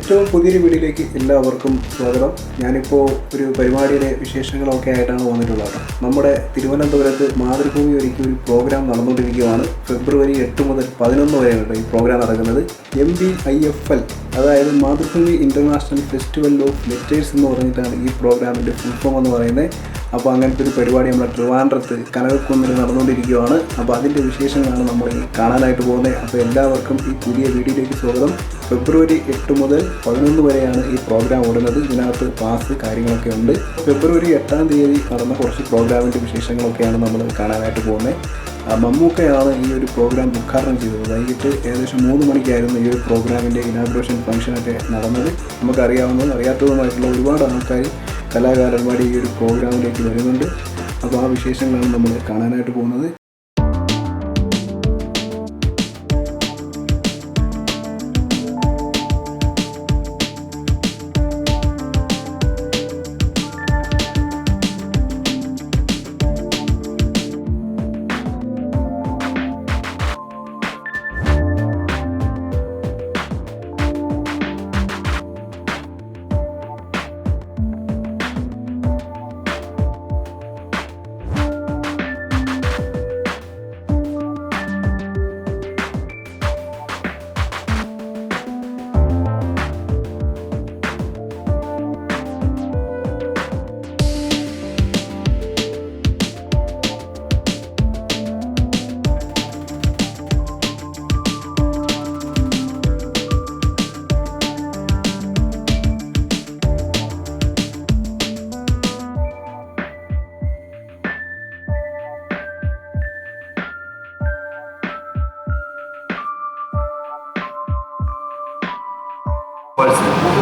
ഏറ്റവും പുതിയൊരു വീഡിയോയിലേക്ക് എല്ലാവർക്കും സ്വാഗതം. ഞാനിപ്പോൾ ഒരു പരിപാടിയുടെ വിശേഷങ്ങളൊക്കെ ആയിട്ടാണ് വന്നിട്ടുള്ളത്. നമ്മുടെ തിരുവനന്തപുരത്ത് മാതൃഭൂമി ഒരുക്കിയ ഒരു പ്രോഗ്രാം നടന്നുകൊണ്ടിരിക്കുകയാണ്. ഫെബ്രുവരി 8 മുതൽ 11 വരെയാണ് ഈ പ്രോഗ്രാം നടക്കുന്നത്. MBIFL, അതായത് Mathrubhumi international festival of letters എന്ന് പറഞ്ഞിട്ടാണ് ഈ പ്രോഗ്രാമിൻ്റെ ഫുൾ ഫോം എന്ന് പറയുന്നത്. അപ്പോൾ അങ്ങനത്തെ ഒരു പരിപാടി നമ്മുടെ ട്രിവാൻഡ്രത്ത് കനകക്കുന്നിൽ നടന്നുകൊണ്ടിരിക്കുകയാണ്. അപ്പോൾ അതിൻ്റെ വിശേഷങ്ങളാണ് നമ്മൾ കാണാനായിട്ട് പോകുന്നത്. അപ്പോൾ എല്ലാവർക്കും ഈ പുതിയ വീഡിയോയിലേക്ക് സ്വാഗതം. ഫെബ്രുവരി 8 മുതൽ 11 വരെയാണ് ഈ പ്രോഗ്രാം ഓടുന്നത്. ഇതിനകത്ത് പാസ് കാര്യങ്ങളൊക്കെ ഉണ്ട്. ഫെബ്രുവരി 8-ാം തീയതി നടന്ന കുറച്ച് പ്രോഗ്രാമിൻ്റെ വിശേഷങ്ങളൊക്കെയാണ് നമ്മൾ കാണാനായിട്ട് പോകുന്നത്. മമ്മൂക്കയാണ് ഈ ഒരു പ്രോഗ്രാം ഉദ്ഘാടനം ചെയ്തത്. വൈകിട്ട് ഏകദേശം 3 മണിക്കായിരുന്നു ഈ ഒരു പ്രോഗ്രാമിൻ്റെ ഇനാഗുറേഷൻ ഫംഗ്ഷനൊക്കെ നടന്നത്. നമുക്കറിയാവുന്നതും അറിയാത്തതുമായിട്ടുള്ള ഒരുപാട് ആൾക്കാർ കലാകാരന്മാർ ഈ ഒരു പ്രോഗ്രാമിലേക്ക് വരുന്നുണ്ട്. അപ്പോൾ ആ വിശേഷങ്ങളാണ് നമ്മൾ കാണാനായിട്ട് പോകുന്നത്.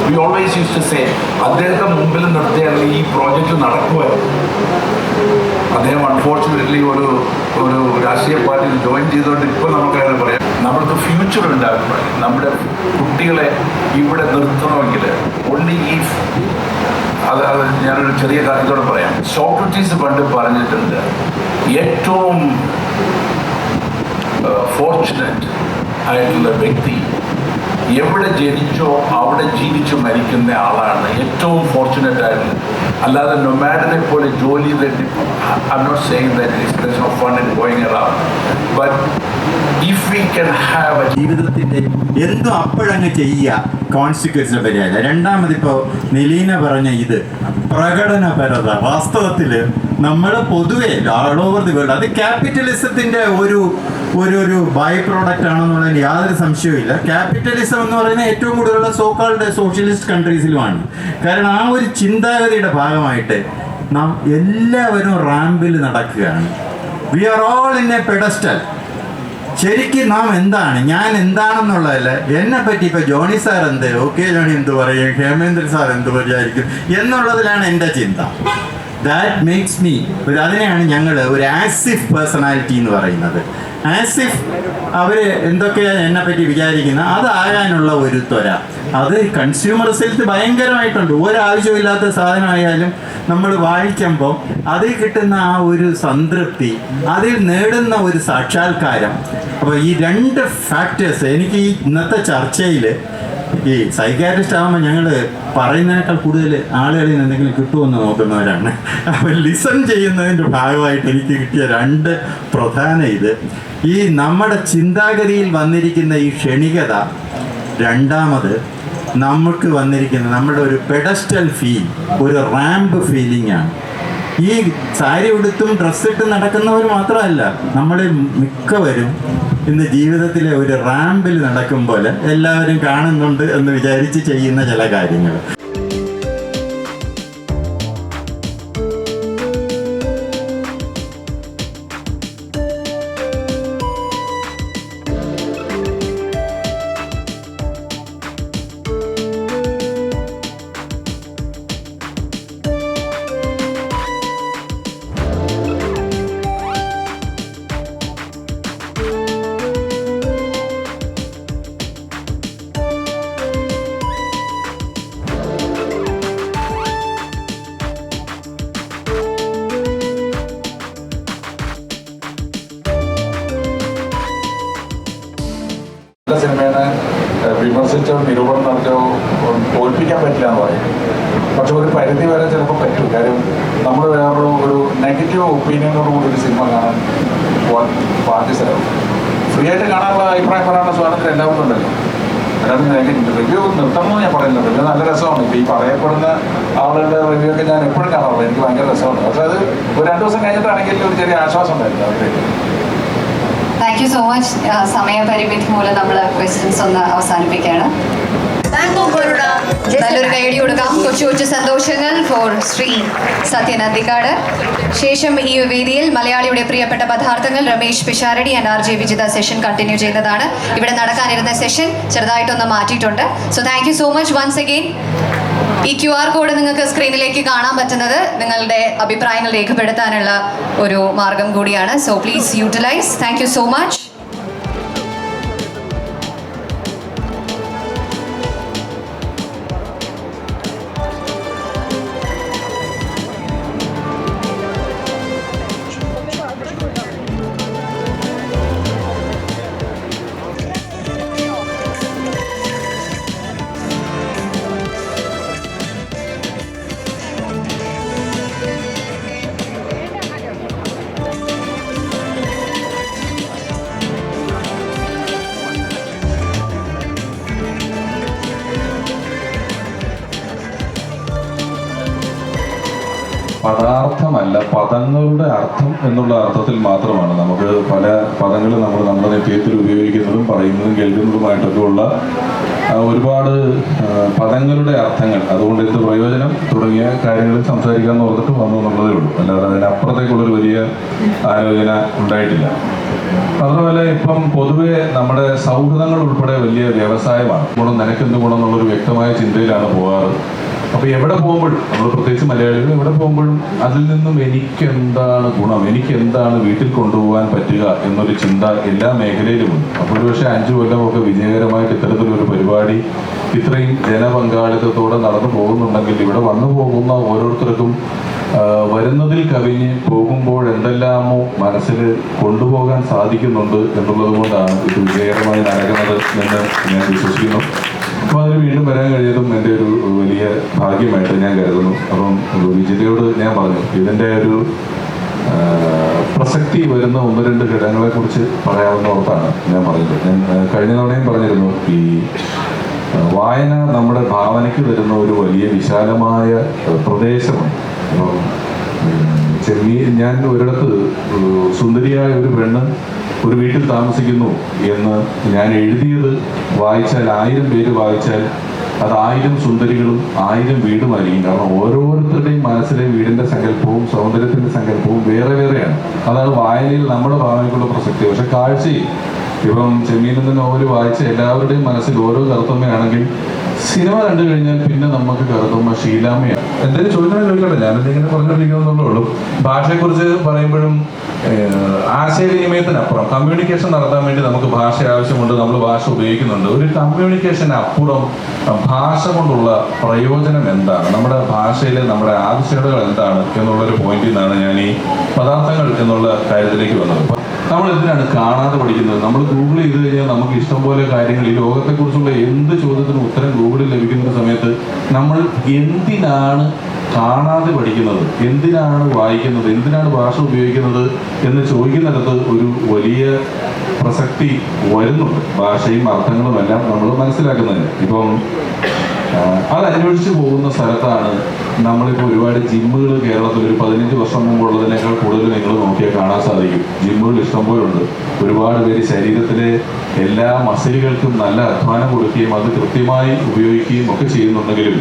We always used to say, അദ്ദേഹത്തെ മുമ്പിൽ നിർത്തിയാൽ ഈ പ്രോജക്റ്റ് നടക്കുമായിരുന്നു. അദ്ദേഹം അൺഫോർച്ചുനേറ്റ്ലി ഒരു രാഷ്ട്രീയ പാർട്ടിയിൽ ജോയിൻ ചെയ്തുകൊണ്ട് ഇപ്പോൾ നമുക്കങ്ങനെ പറയാം, നമ്മൾക്ക് ഫ്യൂച്ചർ ഉണ്ടാകുമ്പോൾ നമ്മുടെ കുട്ടികളെ ഇവിടെ നിർത്തണമെങ്കിൽ ഓൺലി ഈ അത് ഞാനൊരു ചെറിയ കാര്യത്തോടെ പറയാം. സോക്രട്ടീസ് പണ്ട് പറഞ്ഞിട്ടുണ്ട്, ഏറ്റവും ഫോർച്ചുനേറ്റ് ആയിട്ടുള്ള വ്യക്തി എവിടെ ജനിച്ചോ അവിടെ ജീവിച്ചു മരിക്കുന്ന ആളാണ് ഏറ്റവും ഫോർച്ചുനേറ്റ് ആയിട്ടുള്ളത്. അല്ലാതെ നൊമാഡിനെ പോലെ ജോലി തട്ടി I'm not saying that there's no fun in going around, but if we can have a ജീവിതത്തിൻ്റെ എന്തും അപ്പോഴങ്ങ് ചെയ്യുക, കോൺസിക്വൻസിനെ പറ്റിയല്ല. രണ്ടാമതിപ്പോൾ നിലീന പറഞ്ഞ ഇത് പ്രകടനപരത, വാസ്തവത്തിൽ നമ്മൾ പൊതുവെ ഓൾ ഓവർ ദി വേൾഡ് അത് ക്യാപിറ്റലിസത്തിൻ്റെ ഒരു ബൈ പ്രോഡക്റ്റ് ആണെന്നുള്ളതിന് യാതൊരു സംശയവുമില്ല. ക്യാപിറ്റലിസം എന്ന് പറയുന്നത് ഏറ്റവും കൂടുതലുള്ള സോക്കാൾഡ് സോഷ്യലിസ്റ്റ് കൺട്രീസിലുമാണ്. കാരണം ആ ഒരു ചിന്താഗതിയുടെ ഭാഗമായിട്ട് നാം എല്ലാവരും റാമ്പിൽ നടക്കുകയാണ്. We are all in a pedestal. ശരിക്കും നാം എന്താണ്, ഞാൻ എന്താണെന്നുള്ളതല്ല, എന്നെ പറ്റി ഇപ്പോൾ ജോണി സാർ എന്ത്, ജോണി എന്ത് പറയും, ഹേമേന്ദ്ര സാർ എന്ത് വിചാരിക്കും എന്നുള്ളതിലാണ് എൻ്റെ ചിന്ത. ദാറ്റ് മേക്സ് മീ അതിനെയാണ് ഞങ്ങൾ ഒരു ആസിഫ് പേഴ്സണാലിറ്റി എന്ന് പറയുന്നത്. ആസിഫ് അവർ എന്തൊക്കെയാണ് എന്നെ പറ്റി വിചാരിക്കുന്നത് അതാകാനുള്ള ഒരു ത്വര. അത് കൺസ്യൂമർ റിസൾട്ട് ഭയങ്കരമായിട്ടുണ്ട്. ഒരാവശ്യമില്ലാത്ത സാധനമായാലും നമ്മൾ വായിക്കുമ്പോൾ അതിൽ കിട്ടുന്ന ആ ഒരു സംതൃപ്തി, അതിൽ നേടുന്ന ഒരു സാക്ഷാത്കാരം. അപ്പോൾ ഈ രണ്ട് ഫാക്ടേഴ്സ് എനിക്ക് ഈ ഇന്നത്തെ ചർച്ചയിൽ, ഈ സൈക്കാട്രിസ്റ്റ് ആകുമ്പോൾ ഞങ്ങൾ പറയുന്നതിനേക്കാൾ കൂടുതൽ ആളുകളിൽ നിന്ന് എന്തെങ്കിലും കിട്ടുമെന്ന് നോക്കുന്നവരാണ്. അപ്പോൾ ലിസൺ ചെയ്യുന്നതിൻ്റെ ഭാഗമായിട്ട് എനിക്ക് കിട്ടിയ രണ്ട് പ്രധാന ഈ നമ്മുടെ ചിന്താഗതിയിൽ വന്നിരിക്കുന്ന ഈ ക്ഷണികത, രണ്ടാമത് നമുക്ക് വന്നിരിക്കുന്ന നമ്മുടെ ഒരു പെഡസ്റ്റൽ ഫീൽ, ഒരു റാമ്പ് ഫീലിംഗ് ആണ്. ഈ സാരി ഉടുത്തും ഡ്രസ്സിട്ട് നടക്കുന്നവർ മാത്രമല്ല, നമ്മൾ മിക്കവരും ഇന്ന് ജീവിതത്തിലെ ഒരു റാമ്പിൽ നടക്കും പോലെ എല്ലാവരും കാണുന്നുണ്ട് എന്ന് വിചാരിച്ച് ചെയ്യുന്ന ചില കാര്യങ്ങൾ. അവതരിപ്പിച്ചോ നിരൂപണം നടത്തിയോ തോൽപ്പിക്കാൻ പറ്റില്ല എന്ന് പറയും. പക്ഷെ ഒരു പരിധി വരെ ചിലപ്പോൾ പറ്റും. കാര്യം നമ്മൾ ഒരു നെഗറ്റീവ് ഒപ്പീനിയനോടുകൂടി ഒരു സിനിമ കാണാൻ പോകാൻ ബാധ്യസ്ഥരാകും. ഫ്രീ ആയിട്ട് കാണാനുള്ള അഭിപ്രായം പറയാനുള്ള സ്വാതന്ത്ര്യം എല്ലാവർക്കും ഉണ്ടല്ലോ. അതിനകത്ത് റിവ്യൂ നിർത്തണമെന്ന് ഞാൻ പറയുന്നത്. റിവ്യൂ നല്ല രസമാണ്. ഇപ്പോൾ ഈ പറയപ്പെടുന്ന ആളുകളുടെ റിവ്യൂ ഒക്കെ ഞാൻ എപ്പോഴും കാണാറുള്ളൂ. എനിക്ക് ഭയങ്കര രസമാണ്. പക്ഷെ അത് ഒരു 2 ദിവസം കഴിഞ്ഞിട്ടാണെങ്കിൽ ഒരു ചെറിയ ആശ്വാസം ഉണ്ടായിരുന്നു അവർക്ക്. Thank you so much. സമയപരിമിതി മൂലം നമ്മൾ ക്വസ്റ്റ്യൻസ് ഒന്ന് അവസാനിപ്പിക്കുകയാണ്. നല്ലൊരു കൈയടി കൊടുക്കാം. കൊച്ചു കൊച്ചു സന്തോഷങ്ങൾ ഫോർ ശ്രീ സത്യൻ അന്തിക്കാട്. ശേഷം ഈ വേദിയിൽ മലയാളിയുടെ പ്രിയപ്പെട്ട പദാർത്ഥങ്ങൾ Ramesh Pisharody and RJ Vijitha session continue ചെയ്യുന്നതാണ്. ഇവിടെ നടക്കാനിരുന്ന സെഷൻ ചെറുതായിട്ടൊന്ന് മാറ്റിയിട്ടുണ്ട്. So thank you so much once again. ഈ QR കോഡ് നിങ്ങൾക്ക് സ്ക്രീനിലേക്ക് കാണാൻ പറ്റുന്നത് നിങ്ങളുടെ അഭിപ്രായങ്ങൾ രേഖപ്പെടുത്താനുള്ള ഒരു മാർഗം കൂടിയാണ്. So please utilise. Thank you so much. പദാർത്ഥമല്ല, പദങ്ങളുടെ അർത്ഥം എന്നുള്ള അർത്ഥത്തിൽ മാത്രമാണ് നമുക്ക് പല പദങ്ങൾ നമ്മൾ നമ്മുടെ നിത്യത്തിൽ ഉപയോഗിക്കുന്നതും പറയുന്നതും കേൾക്കുന്നതുമായിട്ടൊക്കെ ഉള്ള ഒരുപാട് പദങ്ങളുടെ അർത്ഥങ്ങൾ, അതുകൊണ്ട് എന്ത് പ്രയോജനം തുടങ്ങിയ കാര്യങ്ങളിൽ സംസാരിക്കാമെന്ന് ഓർത്തിട്ട് വന്നു എന്നുള്ളതേ ഉള്ളൂ. അല്ലാതെ അതിനപ്പുറത്തേക്കുള്ളൊരു വലിയ ആലോചന ഉണ്ടായിട്ടില്ല. അതുപോലെ ഇപ്പം പൊതുവെ നമ്മുടെ സൗഹൃദങ്ങൾ ഉൾപ്പെടെ വലിയ വ്യവസായമാണ്. ഗുണം നിനക്കെന്ത് ഗുണം എന്നുള്ളൊരു വ്യക്തമായ ചിന്തയിലാണ് പോകാറ്. അപ്പോൾ എവിടെ പോകുമ്പോഴും നമ്മൾ പ്രത്യേകിച്ച് മലയാളികൾ എവിടെ പോകുമ്പോഴും അതിൽ നിന്നും എനിക്കെന്താണ് ഗുണം, എനിക്കെന്താണ് വീട്ടിൽ കൊണ്ടുപോകാൻ പറ്റുക എന്നൊരു ചിന്ത എല്ലാ മേഖലയിലുമുണ്ട്. അപ്പോൾ ഒരുപക്ഷെ 5 കൊല്ലമൊക്കെ വിജയകരമായിട്ട് ഇത്തരത്തിലൊരു പരിപാടി ഇത്രയും ജനപങ്കാളിത്തത്തോടെ നടന്നു പോകുന്നുണ്ടെങ്കിൽ ഇവിടെ വന്നു പോകുന്ന ഓരോരുത്തർക്കും വരുന്നതിൽ കവിഞ്ഞ് പോകുമ്പോൾ എന്തെല്ലാമോ മനസ്സിൽ കൊണ്ടുപോകാൻ സാധിക്കുന്നുണ്ട് എന്നുള്ളത് കൊണ്ടാണ് ഇത് വിജയകരമായി നടക്കുന്നത് എന്ന് ഞാൻ വിശ്വസിക്കുന്നു. അപ്പോൾ അതിന് വീണ്ടും വരാൻ കഴിയതും എൻ്റെ ഒരു വലിയ ഭാഗ്യമായിട്ട് ഞാൻ കരുതുന്നു. അപ്പം വിജിതയോട് ഞാൻ പറഞ്ഞു, ഇതിൻ്റെ ഒരു പ്രസക്തി വരുന്ന 1-2 ഘടകങ്ങളെക്കുറിച്ച് പറയാവുന്ന ഓർത്താണ് ഞാൻ പറഞ്ഞത്. ഞാൻ കഴിഞ്ഞ തവണയും പറഞ്ഞിരുന്നു, ഈ വായന നമ്മുടെ ഭാവനയ്ക്ക് തരുന്ന ഒരു വലിയ വിശാലമായ പ്രദേശമാണ്. ഞാൻ ഒരിടത്ത് സുന്ദരിയായ ഒരു പെണ്ണ് ഒരു വീട്ടിൽ താമസിക്കുന്നു എന്ന് ഞാൻ എഴുതിയത് വായിച്ചാൽ 1000 പേര് വായിച്ചാൽ അത് 1000 സുന്ദരികളും 1000 വീടുമായിരിക്കും. കാരണം ഓരോരുത്തരുടെയും മനസ്സിലെ വീടിന്റെ സങ്കല്പവും സൗന്ദര്യത്തിന്റെ സങ്കല്പവും വേറെ വേറെയാണ്. അതാണ് വായനയിൽ നമ്മുടെ ഭാവനയ്ക്കുള്ള പ്രസക്തി. പക്ഷെ കാഴ്ചയിൽ ഇപ്പം ചെമ്മീനെന്ന നോവല് വായിച്ച എല്ലാവരുടെയും മനസ്സിൽ ഓരോ കറുത്തമ്മയാണെങ്കിൽ സിനിമ കണ്ടു കഴിഞ്ഞാൽ പിന്നെ നമുക്ക് കറുത്തമ്മ ഷീലാമ്മയാണ്. എന്തെങ്കിലും ചോദിക്കട്ടെ, ഞാനെന്തെങ്കിലും പറഞ്ഞുകൊണ്ടിരിക്കുന്നുള്ളൂ ഉള്ളൂ. ഭാഷയെക്കുറിച്ച് പറയുമ്പോഴും ആശയവിനിമയത്തിനപ്പുറം കമ്മ്യൂണിക്കേഷൻ നടത്താൻ വേണ്ടി നമുക്ക് ഭാഷ ആവശ്യമുണ്ട്, നമ്മൾ ഭാഷ ഉപയോഗിക്കുന്നുണ്ട്. ഒരു കമ്മ്യൂണിക്കേഷന് അപ്പുറം ഭാഷ കൊണ്ടുള്ള പ്രയോജനം എന്താണ്, നമ്മുടെ ഭാഷയിലെ നമ്മുടെ ആവശ്യകതകൾ എന്താണ് എന്നുള്ളൊരു പോയിന്റിൽ നിന്നാണ് ഞാൻ ഈ പദാർത്ഥങ്ങൾ എന്നുള്ള കാര്യത്തിലേക്ക് വന്നത്. നമ്മൾ എന്തിനാണ് കാണാതെ പഠിക്കുന്നത്? നമ്മൾ ഗൂഗിൾ ചെയ്ത് കഴിഞ്ഞാൽ നമുക്ക് ഇഷ്ടംപോലെ കാര്യങ്ങൾ, ഈ ലോകത്തെക്കുറിച്ചുള്ള എന്ത് ചോദ്യത്തിനും ഉത്തരം ഗൂഗിളിൽ ലഭിക്കുന്ന സമയത്ത് നമ്മൾ എന്തിനാണ് കാണാതെ പഠിക്കുന്നത്, എന്തിനാണ് വായിക്കുന്നത്, എന്തിനാണ് ഭാഷ ഉപയോഗിക്കുന്നത് എന്ന് ചോദിക്കുന്നിടത്ത് ഒരു വലിയ പ്രസക്തി വരുന്നുണ്ട്. ഭാഷയും അർത്ഥങ്ങളും എല്ലാം നമ്മൾ മനസ്സിലാക്കുന്നതിന്. ഇപ്പം അത് അന്വേഷിച്ച് പോകുന്ന സ്ഥലത്താണ് നമ്മളിപ്പോൾ ഒരുപാട് ജിമ്മുകൾ കേരളത്തിൽ ഒരു 15 വർഷം മുമ്പുള്ളതിനേക്കാൾ കൂടുതൽ നിങ്ങൾ നോക്കിയാൽ കാണാൻ സാധിക്കും. ജിമ്മുകൾ ഇഷ്ടംപോലുണ്ട്. ഒരുപാട് പേര് ശരീരത്തിലെ എല്ലാ മസിലുകൾക്കും നല്ല അധ്വാനം കൊടുക്കുകയും അത് കൃത്യമായി ഉപയോഗിക്കുകയും ഒക്കെ ചെയ്യുന്നുണ്ടെങ്കിലും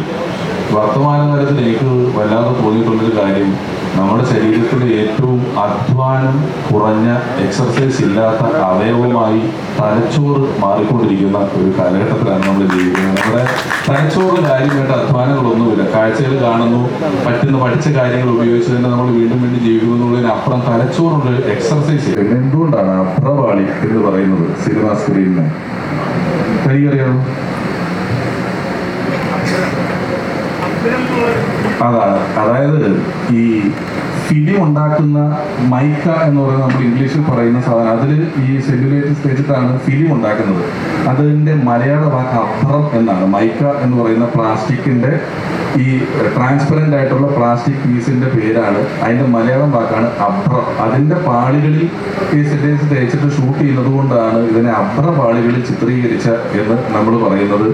വർത്തമാനകാലത്തിൽ എനിക്ക് വല്ലാതെ തോന്നിയിട്ടുള്ളൊരു കാര്യം, നമ്മുടെ ശരീരത്തിലെ ഏറ്റവും അധ്വാനം കുറഞ്ഞ, എക്സർസൈസ് ഇല്ലാത്ത അവയവമായി തലച്ചോറ് മാറിക്കൊണ്ടിരിക്കുന്ന ഒരു കാലഘട്ടത്തിലാണ് നമ്മൾ ജീവിക്കുന്നത്. നമ്മുടെ തലച്ചോറ് കാര്യമായിട്ട് അധ്വാനങ്ങളൊന്നുമില്ല. കാഴ്ചകൾ കാണുന്നു, പഠിച്ച കാര്യങ്ങൾ ഉപയോഗിച്ച് തന്നെ നമ്മൾ വീണ്ടും വീണ്ടും ജീവിക്കുന്നു എന്നുള്ളതിനപ്പുറം തലച്ചോറുണ്ട് എക്സർസൈസ് ചെയ്യുന്നത്. എന്തുകൊണ്ടാണ് അഭ്രപാളി എന്ന് പറയുന്നത് സിനിമാ സ്ക്രീനിന്? എനിക്കറിയാമോ? അതാണ്, അതായത് ഈ ഫിലിം ഉണ്ടാക്കുന്ന മൈക്ക എന്ന് പറയുന്നത് നമ്മൾ ഇംഗ്ലീഷിൽ പറയുന്ന സാധനം, അതിൽ ഈ സെല്ലുലേറ്റ് വെച്ചിട്ടാണ് ഫിലിം ഉണ്ടാക്കുന്നത്. അതിൻ്റെ മലയാള വാക്ക് അഭ്രം എന്നാണ്. മൈക്ക എന്ന് പറയുന്ന പ്ലാസ്റ്റിക്കിൻ്റെ ഈ ട്രാൻസ്പെറൻ്റ് ആയിട്ടുള്ള പ്ലാസ്റ്റിക് പീസിൻ്റെ പേരാണ്, അതിൻ്റെ മലയാളം വാക്കാണ് അഭ്രം. അതിൻ്റെ പാളികളിൽ ഈ സെൻറ്റൻസ് തേച്ചിട്ട് ഷൂട്ട് ചെയ്യുന്നത് കൊണ്ടാണ് ഇതിനെ അഭ്ര പാളികളിൽ ചിത്രീകരിച്ച എന്ന് നമ്മൾ പറയുന്നത്.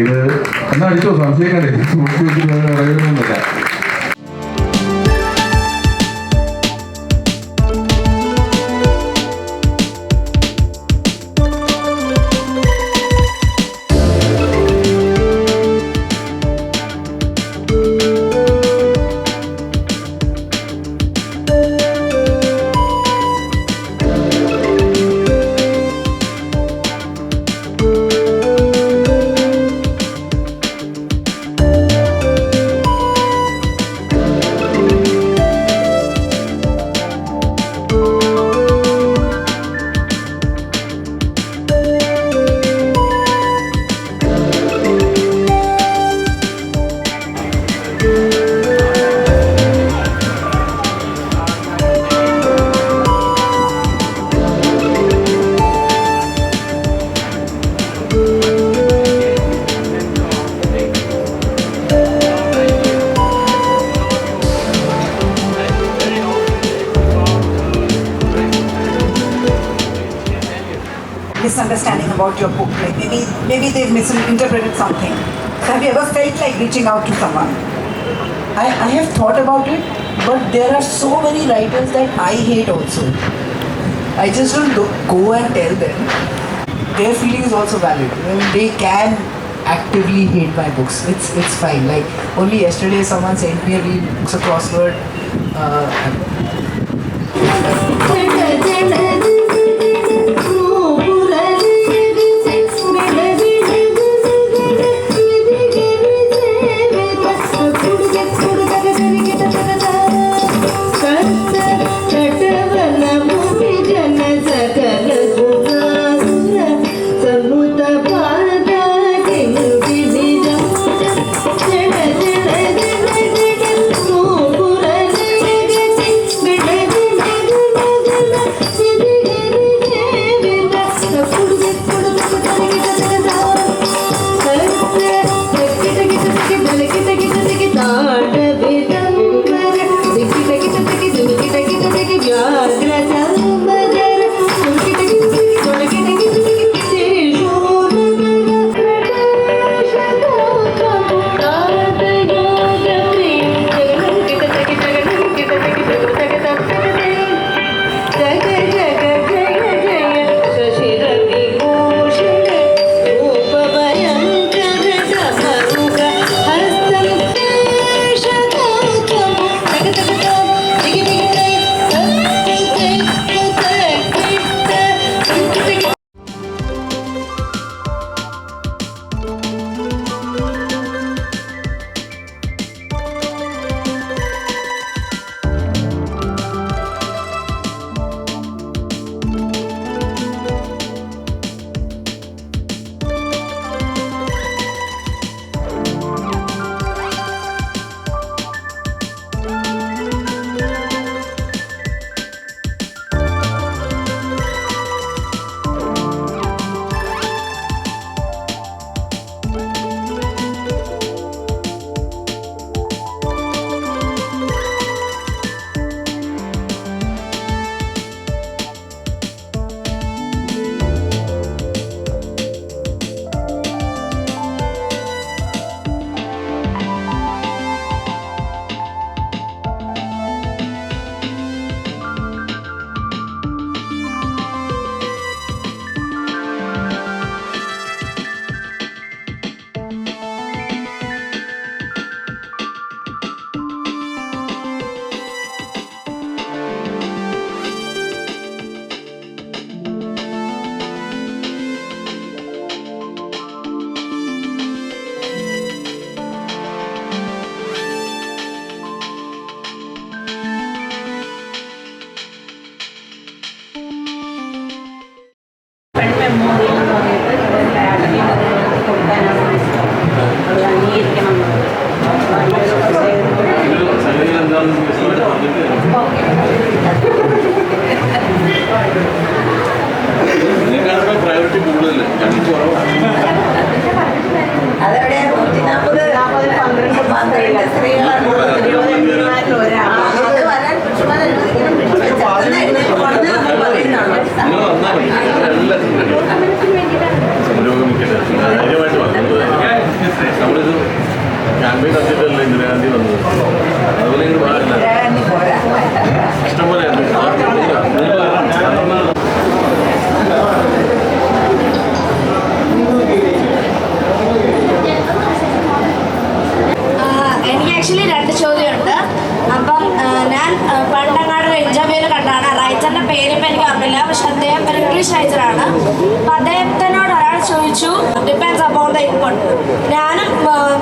ഇത് എന്നാ അടിച്ചോ, സംശയിക്കണ്ടേ, പറയുന്നില്ല. Misunderstanding about your book, like maybe they've misinterpreted something. So have you ever felt like reaching out to someone? I have thought about it, but there are so many writers that I hate also. I just don't go and tell them. Their feeling is also valid. I mean, they can actively hate my books. It's fine. Like only yesterday someone sent me a read books a crossword. City ചോദിക്കാനുണ്ട്. അപ്പം ഞാൻ പണ്ടങ്ങാട് ഒരു ഇൻ്റർവ്യൂവിൽ കണ്ടാണ്, റൈറ്ററിൻ്റെ പേരിപ്പോൾ എനിക്ക് അറിയില്ല, പക്ഷെ അദ്ദേഹം ഒരു ഇംഗ്ലീഷ് റൈറ്ററാണ്. അപ്പം അദ്ദേഹത്തിനോട് ഒരാൾ ചോദിച്ചു ഡിപ്പെൻസ് അപ്പോൺ ദ ഇൻപുട്ട്. ഞാനും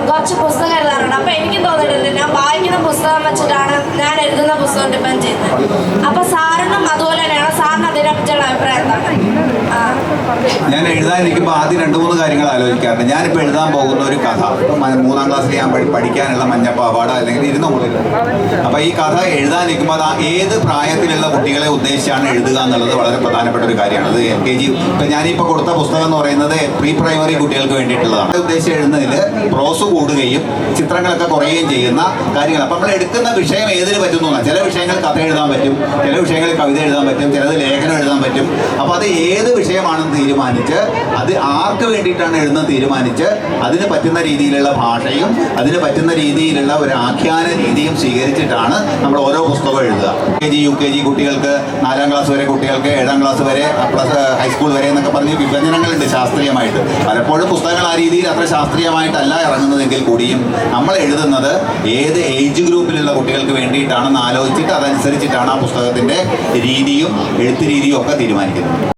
കുറച്ച് പുസ്തകം എഴുതാറുണ്ട്. അപ്പോൾ എനിക്കും തോന്നിയിട്ടുണ്ട് ഞാൻ വായിക്കുന്ന പുസ്തകം വെച്ചിട്ടാണ് ഞാൻ എഴുതുന്ന പുസ്തകം ഡിപ്പെൻഡ് ചെയ്യുന്നത്. അപ്പോൾ സാറിനും അതുപോലെ തന്നെയാണ്. സാറിന് അതിനെപ്പറ്റിയുള്ള അഭിപ്രായം എന്താണ്? ഞാൻ എഴുതാനിരിക്കുമ്പോൾ ആദ്യം 2-3 കാര്യങ്ങൾ ആലോചിക്കാറുണ്ട്. ഞാനിപ്പോൾ എഴുതാൻ പോകുന്ന ഒരു കഥ, 3-ാം ക്ലാസ്സിൽ ഞാൻ പഠിക്കാനുള്ള മഞ്ഞപ്പാവാട അല്ലെങ്കിൽ ഇരുന്നുള്ളിൽ. അപ്പോൾ ഈ കഥ എഴുതാനിരിക്കുമ്പോൾ അത് ഏത് പ്രായത്തിലുള്ള കുട്ടികളെ ഉദ്ദേശിച്ചാണ് എഴുതുക എന്നുള്ളത് വളരെ പ്രധാനപ്പെട്ട ഒരു കാര്യമാണ്. അത് LKG ഇപ്പം ഞാനിപ്പോൾ കൊടുത്ത പുസ്തകം എന്ന് പറയുന്നത് പ്രീ പ്രൈമറി കുട്ടികൾക്ക് വേണ്ടിയിട്ടുള്ളതാണ്. ഉദ്ദേശിച്ച് എഴുതുന്നതിൽ പ്രോസ് കൂടുകയും ചിത്രങ്ങളൊക്കെ കുറയുകയും ചെയ്യുന്ന കാര്യങ്ങൾ. അപ്പം നമ്മൾ എടുക്കുന്ന വിഷയം ഏതിന് പറ്റുന്നു. ചില വിഷയങ്ങൾ കഥ എഴുതാൻ പറ്റും, ചില വിഷയങ്ങളിൽ കവിത എഴുതാൻ പറ്റും, ചിലത് ലേഖനം എഴുതാൻ പറ്റും. അപ്പോൾ അത് ഏത് വിഷയമാണെന്ന് തീരുമാനിച്ച്, അത് ആർക്ക് വേണ്ടിയിട്ടാണ് എഴുതുന്നത് തീരുമാനിച്ച്, അതിന് പറ്റുന്ന രീതിയിലുള്ള ഭാഷയും അതിന് പറ്റുന്ന രീതിയിലുള്ള ഒരു ആഖ്യാന രീതിയും സ്വീകരിച്ചിട്ടാണ് നമ്മൾ ഓരോ പുസ്തകവും എഴുതുക. LKG UKG കുട്ടികൾക്ക്, 4-ാം ക്ലാസ് വരെ കുട്ടികൾക്ക്, 7-ാം ക്ലാസ് വരെ, പ്ലസ് ഹൈസ്കൂൾ വരെ എന്നൊക്കെ പറഞ്ഞ് വിഭജനങ്ങളുണ്ട് ശാസ്ത്രീയമായിട്ട്. പലപ്പോഴും പുസ്തകങ്ങൾ ആ രീതിയിൽ അത്ര ശാസ്ത്രീയമായിട്ടല്ല ഇറങ്ങുന്നതെങ്കിൽ കൂടിയും നമ്മൾ എഴുതുന്നത് ഏത് ഏജ് ഗ്രൂപ്പിലുള്ള കുട്ടികൾക്ക് വേണ്ടിയിട്ടാണെന്ന് ആലോചിച്ചിട്ട് അതനുസരിച്ചിട്ടാണ് ആ പുസ്തകത്തിൻ്റെ രീതിയും എഴുത്ത് രീതിയും ഒക്കെ തീരുമാനിക്കുന്നത്.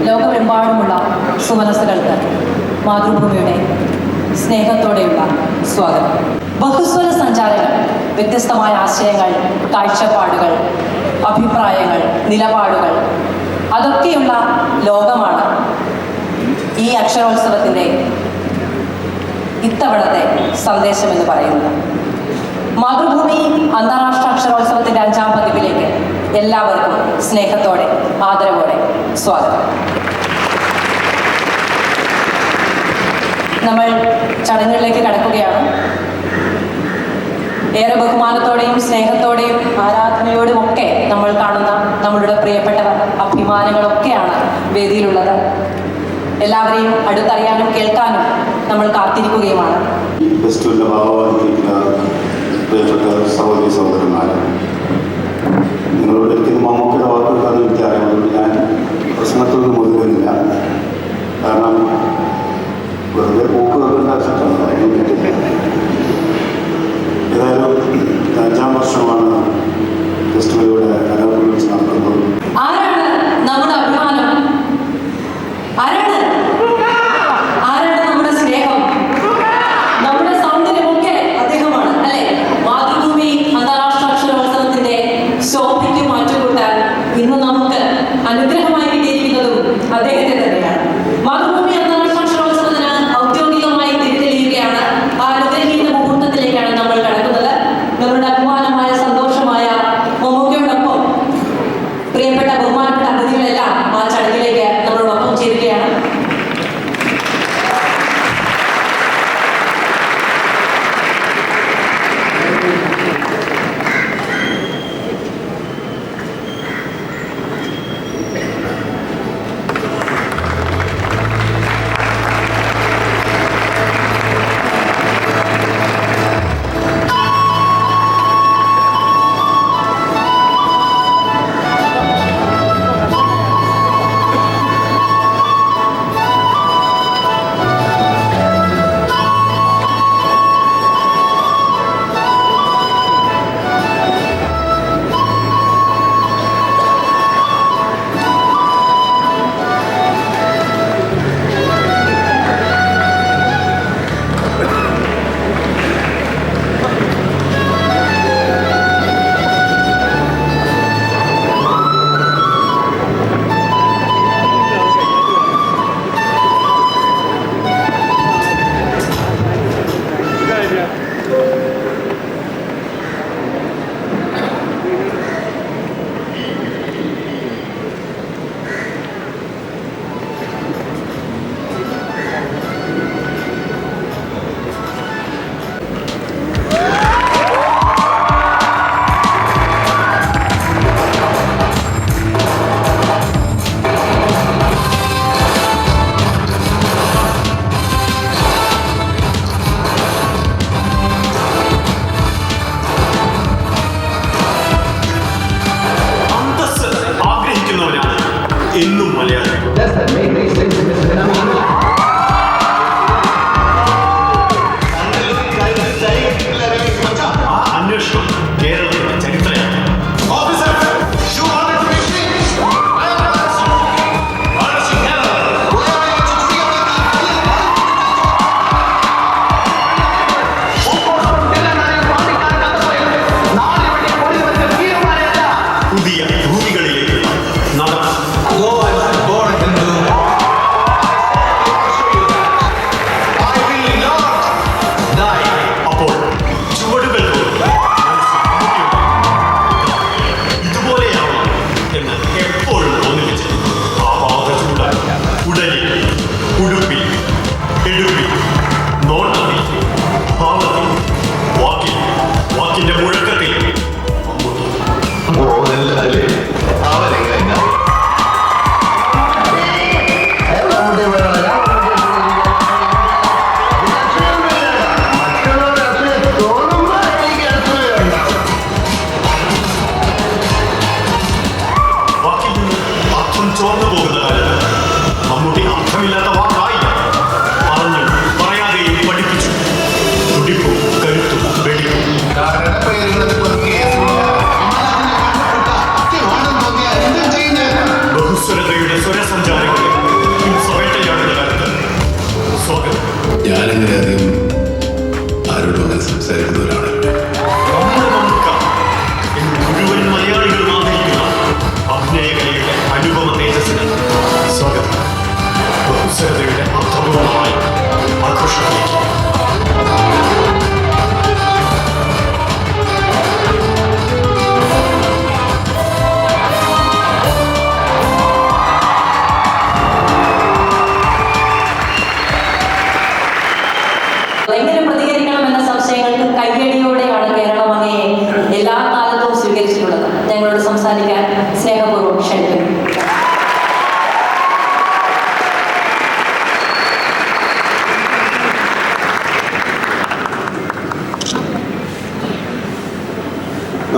ലോകമെമ്പാടുമുള്ള സുമനസ്സുകൾക്ക് മാതൃഭൂമിയുടെ സ്നേഹത്തോടെയുള്ള സ്വാഗതം. ബഹുസ്വര സഞ്ചാരങ്ങൾ, വ്യത്യസ്തമായ ആശയങ്ങൾ, കാഴ്ചപ്പാടുകൾ, അഭിപ്രായങ്ങൾ, നിലപാടുകൾ, അതൊക്കെയുള്ള ലോകമാണ് ഈ അക്ഷരോത്സവത്തിൻ്റെ ഇത്തവണത്തെ സന്ദേശമെന്ന് പറയുന്നത്. മാതൃഭൂമി അന്താരാഷ്ട്ര അക്ഷരോത്സവത്തിൻ്റെ 5-ാം പതിപ്പിലേക്ക് എല്ലാവർക്കും സ്നേഹത്തോടെ ആദരവോടെ സ്വാഗതം. നമ്മൾ ചടങ്ങുകളിലേക്ക് കടക്കുകയാണ്. ഏറെ ബഹുമാനത്തോടെയും സ്നേഹത്തോടെയും ആരാധനയോടുമൊക്കെ നമ്മൾ കാണുന്ന നമ്മളുടെ പ്രിയപ്പെട്ടവർ, അഭിമാനങ്ങളൊക്കെയാണ് വേദിയിലുള്ളത്. എല്ലാവരെയും അടുത്തറിയാനും കേൾക്കാനും നമ്മൾ കാത്തിരിക്കുകയുമാണ്. ഫെസ്റ്റിവലിൻ്റെ ഭാഗമായിരിക്കുന്ന പ്രിയപ്പെട്ട സഹോദരി സഹോദരന്മാരെ, നിങ്ങളോട് ഒരിക്കലും മമ്മൂക്കിയുടെ വാക്കുകളാണ് എനിക്കറിയാവുന്നത്. ഞാൻ പ്രശ്നത്തോട് മുതിരുന്നില്ല. കാരണം വെറുതെ പോക്ക് വെക്കേണ്ട ആവശ്യമില്ല. ഏതായാലും 5-ാം വർഷമാണ് ഫെസ്റ്റിവലിലൂടെ കലാപ്രകടനം നടക്കുന്നത്. ആരാണ് നമ്മുടെ അഭിമാനം? ആരാണ് നമ്മുടെ സ്നേഹം, നമ്മുടെ സൗന്ദര്യമൊക്കെ അദ്ദേഹമാണ്, അല്ലെ? മാതൃഭൂമി അന്താരാഷ്ട്ര അക്ഷരോത്സവത്തിന്റെ ശോഭയ്ക്ക് മാറ്റുക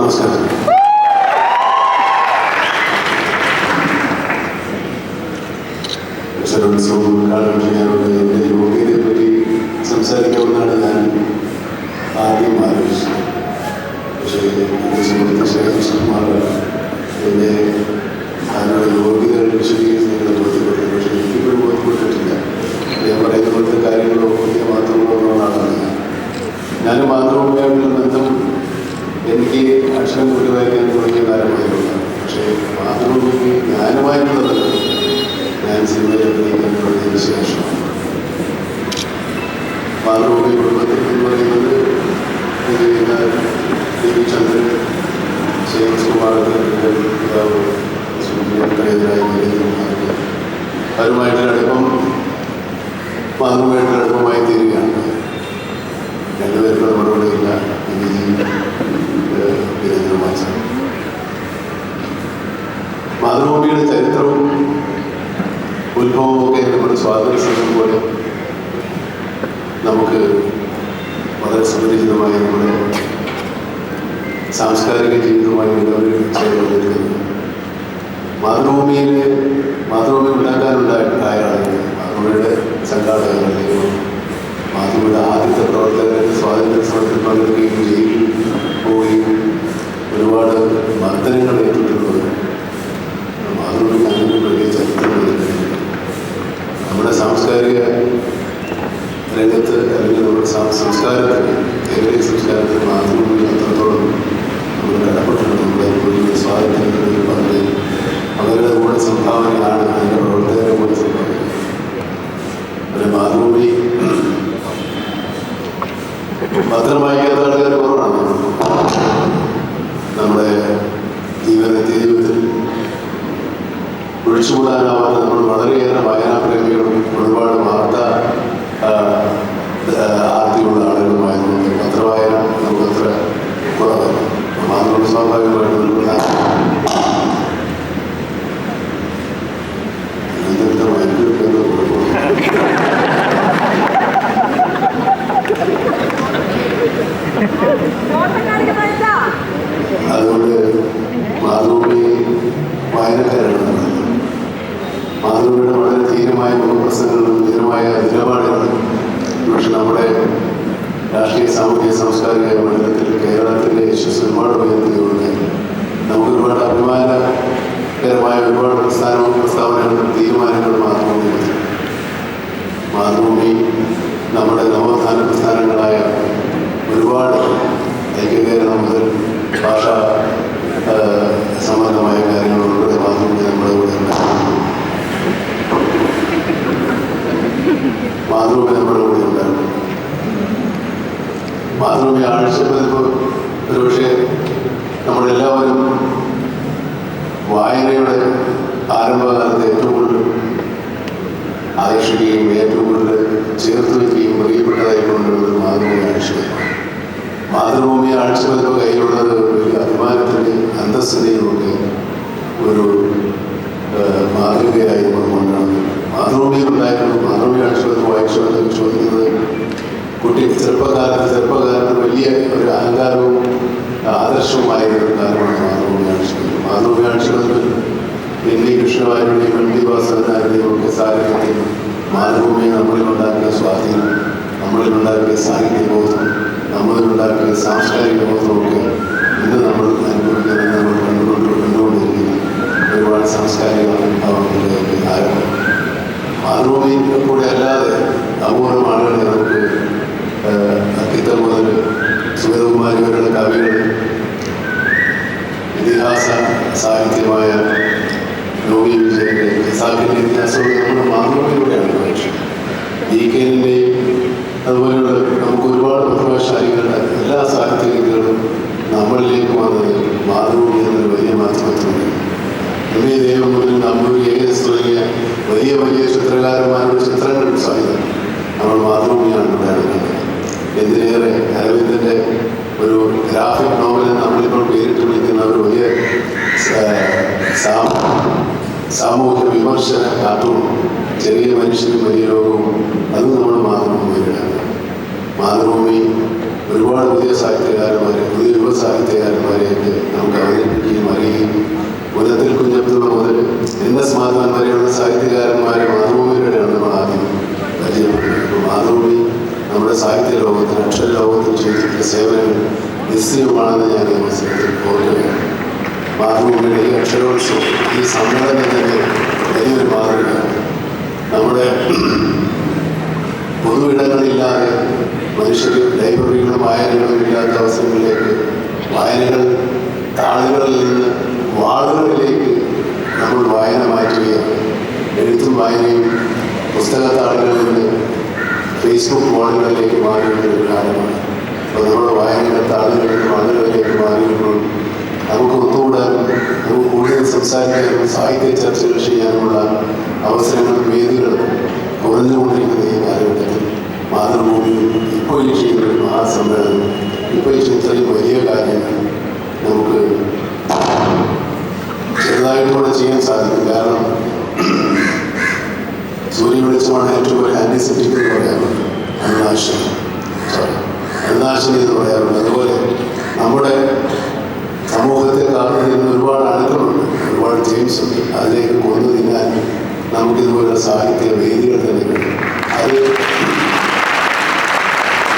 നമസ്കാരം. അക്ഷരോത്സവം ഉദ്ഘാടനം ചെയ്യാനുള്ള എൻ്റെ യോഗ്യതയെ പറ്റി സംസാരിക്കാമെന്നാണ് ഞാൻ ആദ്യം ആലോചിച്ചത്. പക്ഷേ എൻ്റെ സുഹൃത്ത് ശ്രേയസ്കുമാർ എൻ്റെ അതിനുള്ള യോഗ്യതകൾ വിശദീകരിക്കുന്നതിനെ ബോധ്യപ്പെട്ടു. പക്ഷേ എനിക്കിപ്പോഴും ബോധ്യപ്പെട്ടിട്ടില്ല. ഞാൻ പറയുന്ന പോലത്തെ കാര്യങ്ങളോ പുതിയ മാതൃഭൂമി ആളാണ് ഞാൻ. മാതൃഭൂമിയായിട്ടുള്ള ബന്ധം എനിക്ക് അക്ഷരം കൊണ്ട് വായിക്കാൻ തുടങ്ങിയ കാലമായിട്ടുള്ള. പക്ഷേ മാതൃഭൂമിക്ക് ജ്ഞാനമായിട്ടുള്ള ബന്ധം ഞാൻ സിനിമയിൽ അഭിനയിക്കാൻ തുടങ്ങിയതിന് ശേഷമാണ്. മാതൃഭൂമി കുടുംബത്തിൽ എന്ന് പറയുന്നത് ചന്ദ്രൻ, ശ്രേയസ്കുമാർ, പിതാവ് അവരുമായിട്ടൊരടുപ്പം മാതൃഭൂമിയായിട്ടൊരടുപ്പമായി തീരുകയാണ്. രണ്ടുപേർക്കും മറുപടിയില്ല. മാതൃഭൂമിയുടെ ചരിത്രവും ഉത്ഭവവും ഒക്കെ നമ്മുടെ സ്വാതന്ത്ര്യ സമരം പോലെ നമുക്ക് വളരെ സുപരിചിതമായി നമ്മുടെ സാംസ്കാരിക ജീവിതവുമായി ചേർന്നിരിക്കുന്നു. മാതൃഭൂമി ഉണ്ടാക്കാനുണ്ടായ മാതൃഭൂമിയുടെ സംഘാടകർ, മാതൃഭൂമിയുടെ ആദ്യത്തെ പ്രവർത്തകർ സ്വാതന്ത്ര്യ സമരത്തിൽ പങ്കെടുക്കുകയും ജയിലിൽ പോവുകയും ഒരുപാട് മർദ്ദനങ്ങൾ ഏറ്റിട്ടുള്ളത് മാതൃഭൂമിക്ക് അങ്ങനെ വലിയ ചരിത്രങ്ങളില്ല. നമ്മുടെ സാംസ്കാരിക രംഗത്ത് അല്ലെങ്കിൽ നമ്മുടെ സംസ്കാരത്തിന്, കേരളീയ സംസ്കാരത്തിന് മാതൃഭൂമി അത്രത്തോളം നമ്മൾ കടപ്പെട്ടിട്ടുണ്ട്. നമ്മുടെ ഒരു സ്വാതന്ത്ര്യത്തിൻ്റെ പങ്ക് അവരുടെ കൂടെ സംഭാവനയാണ് അതിൻ്റെ പ്രവർത്തകരുടെ കൂടെ സംഭാവന. അതിന് മാതൃഭൂമി പത്രം വായിക്കാത്ത ആൾക്കാർ കുറവാണ്. നമ്മുടെ ജീവിതത്തിൽ ഒഴിച്ചുകൂടാനാവാതെ നമ്മൾ വളരെയേറെ വായനാപ്രേമികളും ഒരുപാട് വാർത്താ ആർത്തിയുള്ള ആളുകളുമായതുകൊണ്ട് പത്രവായന നമുക്ക് അത്ര കുറവാണ്. മാതൃഭൂമി സ്വാഭാവികമായിട്ട് അതുകൊണ്ട് മാതൃഭൂമി വായനക്കാരാണ്. മാതൃഭൂമിയുടെ വളരെ ധീരമായ മുഖപ്രസംഗങ്ങളും ധീരമായ നിലപാടുകളും പക്ഷെ നമ്മുടെ രാഷ്ട്രീയ സാമൂഹിക സാംസ്കാരിക മണ്ഡലത്തിൽ കേരളത്തിൻ്റെ യശസ് ഒരുപാട് ഉയർത്തിയതുകൊണ്ട് നമുക്ക് ഒരുപാട് അഭിമാനകരമായ ഒരുപാട് പ്രസ്താവനകളും തീരുമാനങ്ങളും മാതൃഭൂമി നമ്മുടെ നവോത്ഥാന പ്രസ്ഥാനങ്ങളായ ഒരുപാട് ഐക്യകേരളം മുതൽ ഭാഷാ സംബന്ധമായ കാര്യങ്ങൾ ഉൾപ്പെടെ മാതൃഭൂമി നമ്മുടെ കൂടെ ഉണ്ടായിരുന്നു. മാതൃഭൂമി നമ്മുടെ കൂടെ ഉണ്ടായിരുന്നു. മാതൃഭൂമി ആഴ്ചപ്പതിപ്പ് ഒരുപക്ഷെ നമ്മളെല്ലാവരും വായനയുടെ ആരംഭകാലത്ത് ഏറ്റവും കൂടുതൽ ആകർഷിക്കുകയും ഏറ്റവും കൂടുതൽ ചേർത്ത് വയ്ക്കുകയും പ്രിയപ്പെട്ടതായിക്കൊണ്ടുള്ളത് മാതൃഭൂമി ആഴ്ചപ്പതിപ്പ്. മാതൃഭൂമി ആഴ്ചപ്പതിപ്പ് കയ്യിലുള്ളത് വലിയ അഭിമാനത്തിൻ്റെ അന്തസ്സിനെയുമൊക്കെ ഒരു മാതൃകയായി നമ്മൾ കൊണ്ടാണ്. മാതൃഭൂമിയിലുണ്ടായിരുന്നു. മാതൃഭൂമി ആഴ്ചപ്പതിപ്പ് വായിച്ചുകൊണ്ടൊക്കെ ചോദിക്കുന്നത് ചെറുപ്പകാലത്ത് വലിയ ഒരു അഹങ്കാരവും ആദർശവുമായിരുന്ന കാലമാണ് മാതൃഭൂമി ആഴ്ചപ്പതിപ്പ്. മാതൃഭൂമി ആഴ്ചപ്പതിപ്പിൽ എൻ.ഡി. കൃഷ്ണവാര്യരുടെയും എം.ടി. വാസുദേവനാരുടെയും ഒക്കെ സാന്നിധ്യത്തിൽ മാതൃഭൂമിയെ നമ്മളിലുണ്ടാക്കിയ സ്വാധീനം, നമ്മളിലുണ്ടാക്കിയ സാഹിത്യബോധം, നമ്മളിലുണ്ടാക്കിയ സാംസ്കാരിക ബോധമൊക്കെ ഇന്ന് നമ്മൾ അനുഭവിക്കുന്നത്, നമ്മൾ കണ്ടുകൊണ്ടിരിക്കുന്ന ഒരുപാട് സാംസ്കാരിക അനുഭവങ്ങളിലേക്ക് ആരംഭം. മാതൃഭൂമിയിൽ കൂടെ അല്ലാതെ അപൂർവം ആളുകളെ നമുക്ക് അക്കിത്തം മുതൽ സുഗതകുമാരി വരെയുള്ള കവികൾ, ഇതിഹാസ സാഹിത്യമായ നോവി വിജയൻ്റെ ഖസാക്കിൻ്റെ ഇതിഹാസമൊക്കെ നമ്മുടെ മാതൃഭൂമിയിലൂടെയാണ് വായിച്ചത്. DKൻ്റെയും അതുപോലെയുള്ള നമുക്ക് ഒരുപാട് പ്രതിഭാശാലികളുടെ എല്ലാ സാഹിത്യ രീതികളും നമ്മളിലേക്ക് വന്നത് മാതൃഭൂമി എന്നൊരു വലിയ മാധ്യമത്തിലൂടെ. എം.എ. ദേവൻ മുതൽ നമ്പൂരി, ഏകദേശം തുടങ്ങിയ വലിയ ചിത്രകാരന്മാരുടെ ചിത്രങ്ങൾ സഹിതം നമ്മൾ മാതൃഭൂമിയാണ് ഇവിടെ എടുക്കുന്നത്. എന്തിനേറെ അരവിന്ദൻ്റെ ഒരു ഗ്രാഫിക് നോവലിൽ നമ്മളിപ്പോൾ പേരിട്ട് വിളിക്കുന്ന ഒരു വലിയ സാമൂഹ്യ വിമർശന കാർട്ടൂൺ, ചെറിയ മനുഷ്യനും വലിയ ലോകവും, അത് നമ്മൾ മാതൃഭൂമിയിലാണ്. മാതൃഭൂമി ഒരുപാട് പുതിയ സാഹിത്യകാരന്മാരെ, പുതിയ യുവ സാഹിത്യകാരന്മാരെയൊക്കെ സാന്നിധ്യവുമാണെന്ന് ഞാൻ ഈ അവസരത്തിൽ ഓർക്കുകയാണ്. മാതൃഭൂമിയുടെ ഈ അക്ഷരോത്സവം, ഈ സമ്മേളനം തന്നെ വലിയൊരു മാതൃകയാണ്. നമ്മുടെ പൊതു ഇടങ്ങളില്ലാതെ മനുഷ്യർ ലൈബ്രറികളും വായനകളും ഇല്ലാത്ത അവസരങ്ങളിലേക്ക് വായനകൾ താളുകളിൽ നിന്ന് വാളുകളിലേക്ക് നമ്മൾ വായന മാറ്റുകയാണ്. എഴുത്തും വായനയും പുസ്തകത്താളുകളിൽ നിന്ന് ഫേസ്ബുക്ക് വാളുകളിലേക്ക് മാറിയുള്ള ഒരു കാലമാണ്. അപ്പോൾ നമ്മുടെ വായനകൾ താളുകളിൽ വാളുകളിലേക്ക് മാറിയപ്പോൾ നമുക്ക് ഒത്തുകൂടാനും നമുക്ക് കൂടുതൽ സംസാരിക്കാനും സാഹിത്യ ചർച്ചകൾ ചെയ്യാനുമുള്ള അവസരങ്ങളും വേദികളും കുറഞ്ഞുകൊണ്ടിരിക്കുന്ന ഈ കാലഘട്ടത്തിൽ മാതൃഭൂമി ഇപ്പോൾ ഈ ചെയ്യുന്ന ഒരു മഹാസമ്മേളനം, ഇപ്പോൾ ഈ ഇത്രയും വലിയ കാര്യങ്ങൾ നമുക്ക് ചെറുതായിട്ടുകൂടെ ചെയ്യാൻ സാധിക്കും. കാരണം സൂര്യ വെളിച്ചമാണ് ഏറ്റവും വലിയ ആൻറ്റിസെപ്റ്റിക് എന്ന് പറയാറുണ്ട്, അണുനാശിനി എന്ന് പറയാറുണ്ട്. അതുപോലെ നമ്മുടെ സമൂഹത്തെ കാണുന്നതിന് ഒരുപാട് അണുക്കളുണ്ട്, ഒരുപാട് ജെയിംസ് ഉണ്ട്. അതിലേക്ക് കൊന്നു തിന്നാൻ നമുക്കിതുപോലുള്ള സാഹിത്യ വേദികൾ തന്നെ കിട്ടും. അത്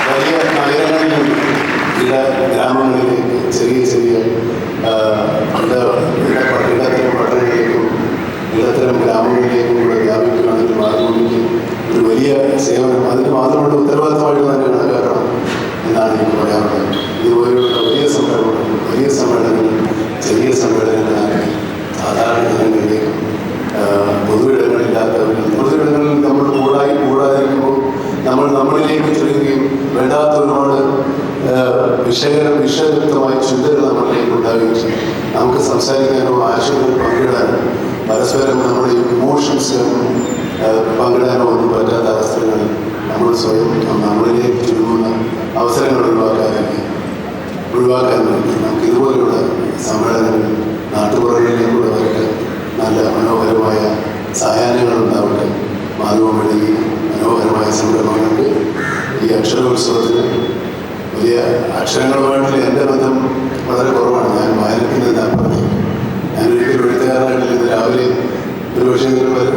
വലിയ നഗരങ്ങളിലും ഗ്രാമങ്ങളിലേക്ക് ചെറിയ ചെറിയ ഇടത്തരം പട്ടണങ്ങളിലേക്കും ഇടത്തരം ഗ്രാമങ്ങളിലേക്കും കൂടെ വ്യാപിക്കുകയാണെങ്കിൽ മാതൃഭൂമിക്ക് ഒരു വലിയ സേവനം, അതിന് മാത്രമുള്ള ഉത്തരവാദിത്തമായിട്ട് തന്നെ കണക്കാക്കണം എന്നാണ് എനിക്ക് പറയാറുള്ളത്. ഇതുപോലെയുള്ള വലിയ സമ്മേളനങ്ങൾ ചെറിയ സമ്മേളനങ്ങളാണ് സാധാരണ ജനങ്ങളിലേക്കും പൊതുവിടങ്ങളിൽ നമ്മൾ കൂടാതിരിക്കുമ്പോൾ നമ്മൾ നമ്മളിലേക്ക് ചുരുങ്ങുകയും വേണ്ടാത്ത ഒരുപാട് വിഷയയുക്തമായ ചിന്തകൾ നമ്മളിലേക്ക് ഉണ്ടാവുകയും ചെയ്യും. നമുക്ക് സംസാരിക്കാനോ ആശയങ്ങൾ പങ്കിടാനോ പരസ്പരം നമ്മുടെ ഇമോഷൻസ് പങ്കിടാനോ ഒന്നും പറ്റാത്ത അവസരങ്ങളിൽ നമ്മൾ സ്വയം നമ്മളിലേക്ക് ചുരുങ്ങുന്ന അവസരങ്ങൾ ഒഴിവാക്കാൻ വേണ്ടി നമുക്ക് ഇതുപോലെയുള്ള സമ്മേളനങ്ങൾ നാട്ടുപുറങ്ങളിലേക്കൂടെ വരട്ടെ, നല്ല മനോഹരമായ സായാഹ്നങ്ങൾ ഉണ്ടാവട്ടെ. മാതൃഭൂമിയുടെ ഈ മനോഹരമായ സംരംഭങ്ങൾക്ക് ഈ അക്ഷരോത്സവത്തിന് വലിയ അക്ഷരങ്ങളുമായിട്ടുള്ള എൻ്റെ ബന്ധം വളരെ കുറവാണ്. ഞാൻ വായനത്തിന് താല്പര്യം, ഞാനൊരിക്കലും എഴുത്തുകാരനായിട്ടില്ല. ഇന്ന് രാവിലെ ഒരു പക്ഷേ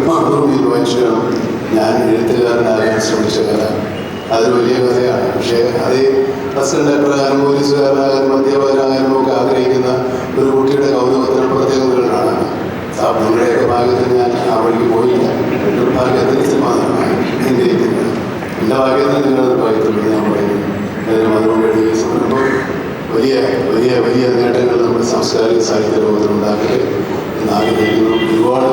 മാതൃഭൂമിയിൽ വായിച്ചു കാണും ഞാൻ എഴുത്തുകാരനാകാൻ ശ്രമിച്ച കഥ. അതൊരു വലിയ കഥയാണ്. പക്ഷേ അതേ ബസ് കണ്ടക്ടറാകാനും പോലീസുകാരനാകാനും അധ്യാപകനാകാനും ഒക്കെ ആഗ്രഹിക്കുന്ന ഒരു കുട്ടിയുടെ കൗതുകത്തിന് പ്രത്യേകതകളാണ്. നമ്മുടെയൊക്കെ ഭാഗ്യത്തിന് ഞാൻ ആ വഴിക്ക് പോയില്ല. എൻ്റെ ഭാഗ്യത്തിന് സമാധാനമായി എൻ്റെ ഭാഗ്യത്തിന് നിങ്ങളത് ഭാഗ്യത്തിലുണ്ട്. ഞാൻ പറയുന്നത് മാതൃഭൂമിയുടെ ഈ സംരംഭം വലിയ വലിയ വലിയ നേട്ടങ്ങൾ നമ്മുടെ സാംസ്കാരിക സാഹിത്യ ലോകത്തിലുണ്ടാക്കട്ടെ എന്ന് ആഗ്രഹിക്കുന്നു. ഒരുപാട്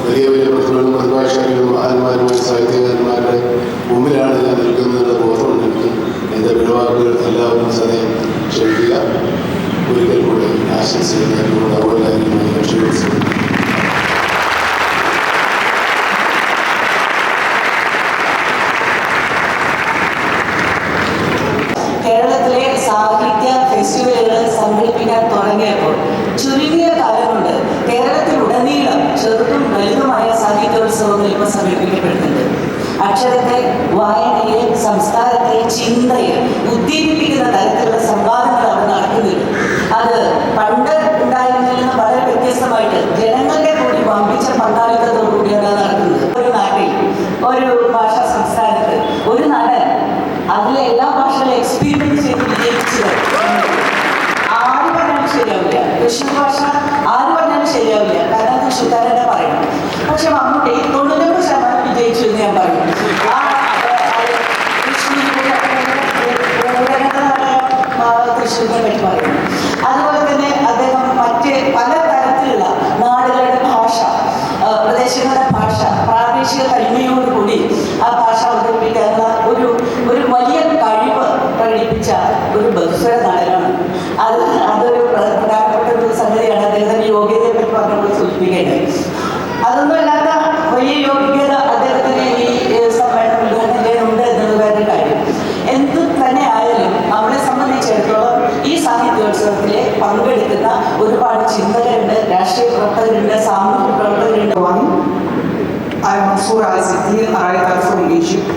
വലിയ വലിയ പ്രതിഭകളും പ്രതിഭാശാലികളും മഹാന്മാരുമായ സാഹിത്യകാരന്മാരുടെ മുമ്പിലാണ് ഞാൻ നിൽക്കുന്നതിനുള്ള ബോധമുണ്ട് എനിക്ക്. എൻ്റെ പിഴവാക്കുകൾ എല്ലാവരും സദയം ക്ഷമിക്കുക. ഒരിക്കൽ കൂടെ ആശംസിക്കുന്നതിനുള്ള അവകാരികളുമായി രക്ഷപ്പെടുത്തുന്നു. കേരളത്തിലെ സാഹിത്യ ഫെസ്റ്റിവലുകൾ സംഘടിപ്പിക്കാൻ തുടങ്ങിയപ്പോൾ ചുരുങ്ങിയ കാലം കൊണ്ട് കേരളത്തിലുടനീളം ചെറുതും വലുതുമായ സാഹിത്യോത്സവങ്ങൾ ഇപ്പോൾ സംഘടിപ്പിക്കപ്പെടുന്നുണ്ട്. അക്ഷരത്തെ, വായനയെ, സംസ്കാരത്തെ, ചിന്തയെ ഉദ്ദീപിപ്പിക്കുന്ന തരത്തിലുള്ള സംവാദങ്ങൾ അവിടെ നടക്കുന്നുണ്ട്. അത് പണ്ട് ഉണ്ടായിരുന്നതിൽ നിന്ന് വളരെ വ്യത്യസ്തമായിട്ട് ജനങ്ങളുടെ കൂടി വമ്പിച്ച പങ്കാളിത്തത്തോടുകൂടിയാണ് നടക്കുന്നത്. ഒരു നാട്ടിൽ, ഒരു ഭാഷാ സംസ്ഥാനത്ത് ഒരു നടൻ അതിലെ എല്ലാ ഭാഷകളും എക്സ്പീരിയൻസ് ചെയ്ത് വിജയിച്ചത് ആര് പറഞ്ഞാലും ശരിയാവില്ല. തൃശ്ശൂർ ഭാഷ ആര് പറഞ്ഞാലും ശരിയാവില്ല, കാരണം തൃശ്ശൂർക്കാരെന്നെ പറയണം. പക്ഷെ മമ്മൂട്ടി 99% വിജയിച്ചു എന്ന് ഞാൻ പറയും. തൃശ്ശൂരിനെ പറ്റി പറയുന്നു. അതുപോലെ തന്നെ അദ്ദേഹം മറ്റ് പല തരത്തിലുള്ള നാടുകളുടെ ഭാഷ, പ്രദേശങ്ങളുടെ ഭാഷ, പ്രാദേശിക തനിമയോടുകൂടി ആ ഭാഷ അവതരിപ്പിക്കാനുള്ള ഒരു വലിയ കഴിവ് പ്രകടിപ്പിച്ച ഒരു ബഹുസ്വര നടനാണ്. അതൊരു പ്രധാനപ്പെട്ട ഒരു സംഗതിയാണ്. അദ്ദേഹത്തിന്റെ യോഗ്യതയെ പറ്റി പറഞ്ഞപ്പോൾ സൂചിപ്പിക്കേണ്ടത്. അതൊന്നും അല്ലാത്ത വലിയ യോഗ്യത അദ്ദേഹത്തിന് ഈ സമ്മേളനം ഉദ്ഘാടനത്തിലുണ്ട് എന്നത് വേറെ കാര്യം. എന്ത് തന്നെ ആയാലും നമ്മളെ സംബന്ധിച്ചിടത്തോളം ഈ സാഹിത്യോത്സവത്തിൽ പങ്കെടുക്കുന്ന ഒരുപാട് ചിന്തകരുണ്ട്, രാഷ്ട്രീയ പ്രവർത്തകരുണ്ട്, സാമൂഹിക പ്രവർത്തകരുണ്ട്. I'm Mansoura Al-Sittin, a writer from Egypt.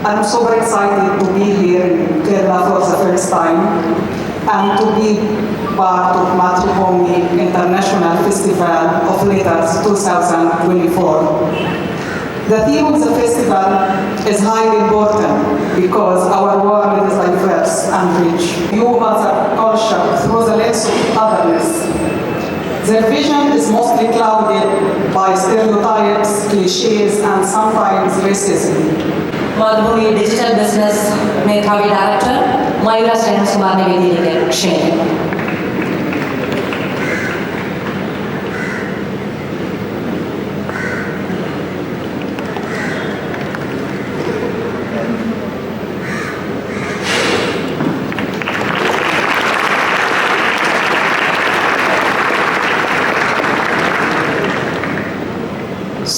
I'm super excited to be here in Kerala for the first time and to be part of Mathrubhumi International Festival of Letters 2024. The theme of the festival is highly important because our world is diverse and rich. You mother culture through the lens of otherness. Their vision is mostly clouded by stereotypes, cliches, and sometimes racism. Mathrubhumi digital business മേധാവി director മയൂര ശ്രേയംകുമാറിനെ വേദിയിലേക്ക് ക്ഷണിക്കുന്നു.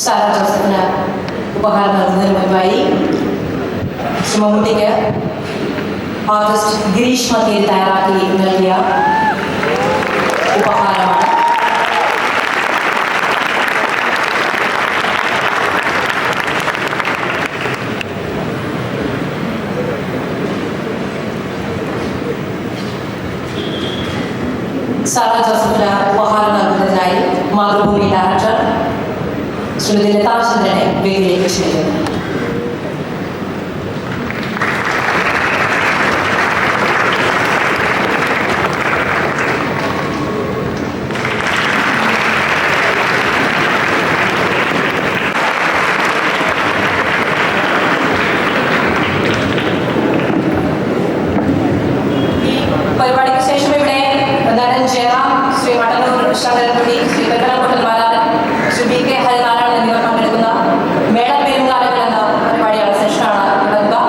Sara ജോസഫിന് ഉപഹാരം നൽകുന്നതിന് മുൻപായി മമ്മൂട്ടിക്ക് artist Girish മത്തിയിൽ തയ്യാറാക്കി നൽകിയ ഉപഹാരമാണ്. സാറ ജോസഫിന് ഉപഹാരം നൽകുന്നതിനായി മാതൃഭൂമി ഡയറക്ടർ ശ്രീമതി ലതാചന്ദ്രനെ വേദിയിലേക്ക് ക്ഷണിക്കുന്നു. പരിപാടിക്ക് ശേഷം ഇവിടെ നടൻ ജയറാം, ശ്രീ മടന്നൂർ കൃഷ്ണകുടി, ശ്രീ പെരുമലക്കോട്ടൽ ബാലാരൻ, ശ്രീ ബി കെ ഹരിനാരായണൻ എന്നിവർ പങ്കെടുക്കുന്ന മേളം പെരുങ്കാലങ്ങൾ എന്ന പരിപാടിയാണ് സെഷനാണ് നടക്കുക.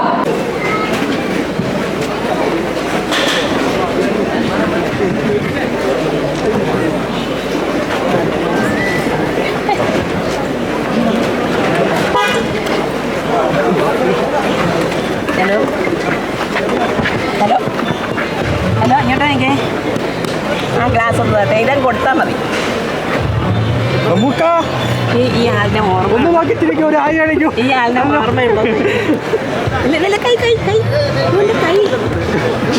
ഹലോ ഹലോ ഹലോ ഇങ്ങോട്ടാ എനിക്ക് ആ ഗ്ലാസ് ഒന്ന് തട്ടെ, ഇതങ്ങ് കൊടുത്താൽ മതി. ഈ ആളിനെ ഓർമ്മ ഒരു ആയി കാണിക്കൂ. ഈ ആളിനെ ഓർമ്മയുണ്ടോ? ഇല്ല കൈ കൈ കൈ കൈ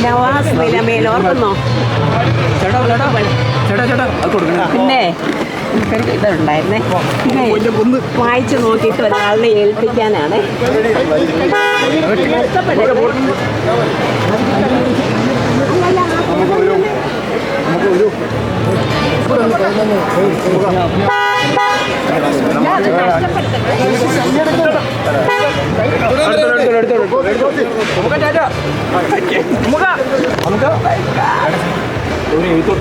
നവാസ് നിലമേൽ ഓർക്കുന്നോ? പിന്നെ എനിക്കൊരു ഇതുണ്ടായിരുന്നേ, പിന്നെ വായിച്ചു നോക്കിയിട്ട് ഒരാളിനെ ഏൽപ്പിക്കാനാണ്. ഒരു എഴുത്തു